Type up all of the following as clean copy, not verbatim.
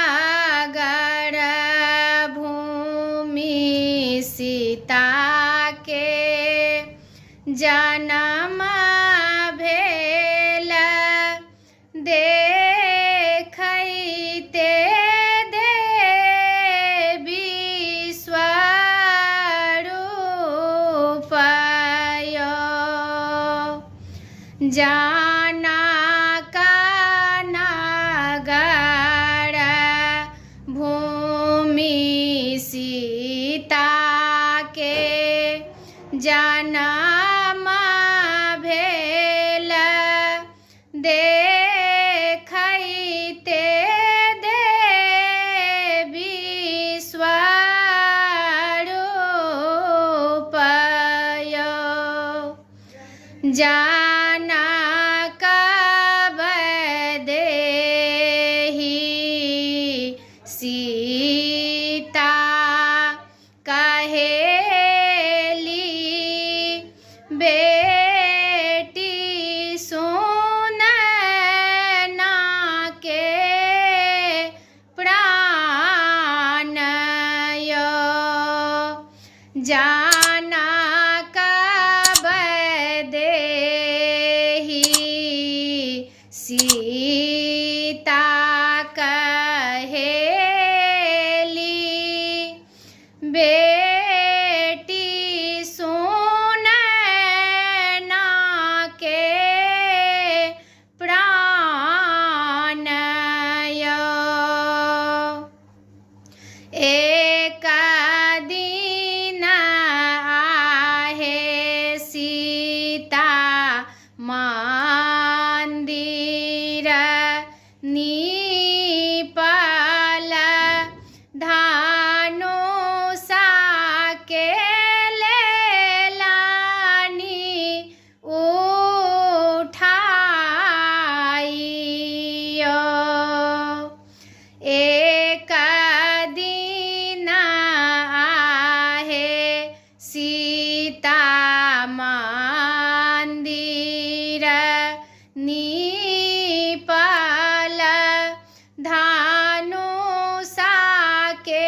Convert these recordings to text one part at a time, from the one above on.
जनक-नगर भूमि सीता के जन्म भेल देखैते देवी स्वरूप जनक-नगर भूमि सीता के जन्म भेल देखैते देवी स्वरूप जनक वैदेही सीता कहेली बेटी सुनैना के प्राण जनक वैदेही सीता कहेली बेटी सुनैना के प्राण एक दिन आहे सीता मंदिर नीपल धनुषा के लेलानी उठाइयो एक दिन आहे सीता मंदिर नीपल धनुषा के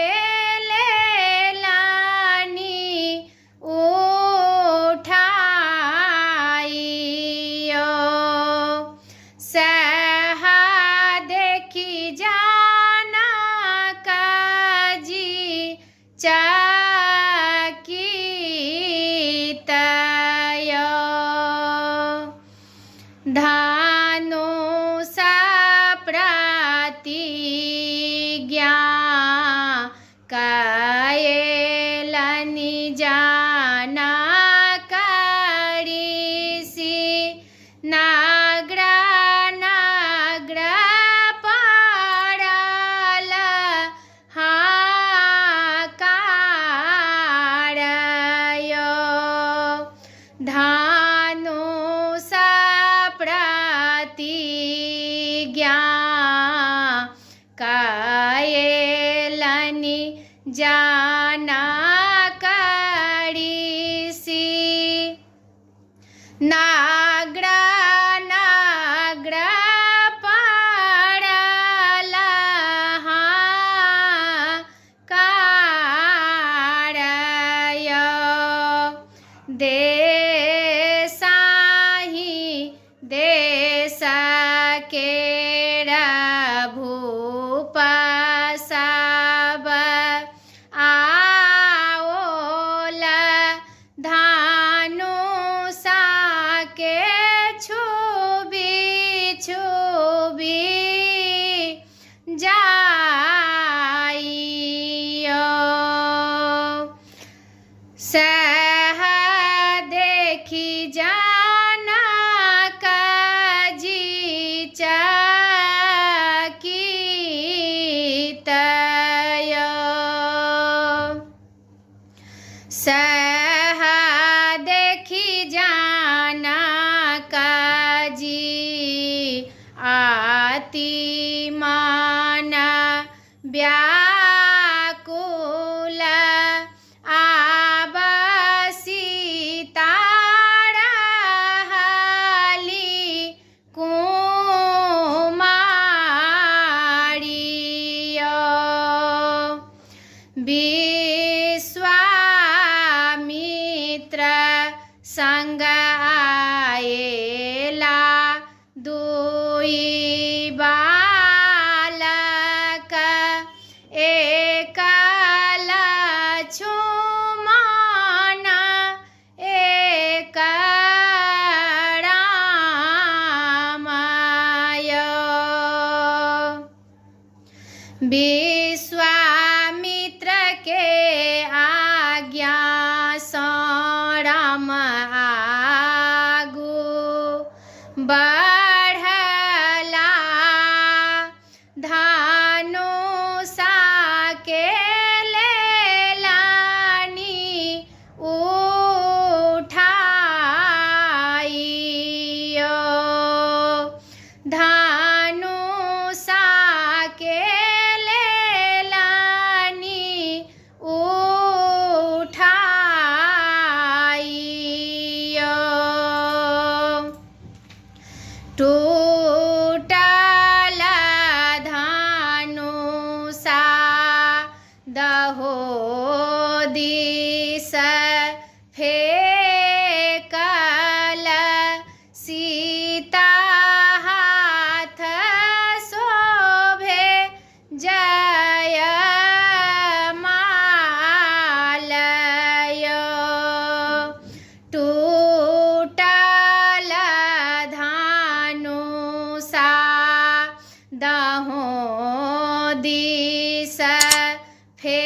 लेलानी उठाइयो सह देखी जनक जी चकित धनुषा प्रतिज्ञा कएलनि जनक ऋषि नगर नगर पड़ल हाकार धनुषा प्रतिज्ञा कएलनि जनक ऋषि नगर नगर पड़ल हाकार देसाहि देश केर भूप सब आओल धनुषा के छुबी छुबी जाइयो सह देखी जनक जी चकित सह देखी जनक जी आति मन व्याकुल आब सीता रहली कुमारी विश्वामित्र के आज्ञा सँ राम आगू बढ़ला धनुषा के लेलानी उठाइयो धनुषा के लेलानी उठाइयो टूटल धनुषा दहो दिस फेकल सीता हाथ शोभे जय मालय टूटल धनुषा दहो दिस फे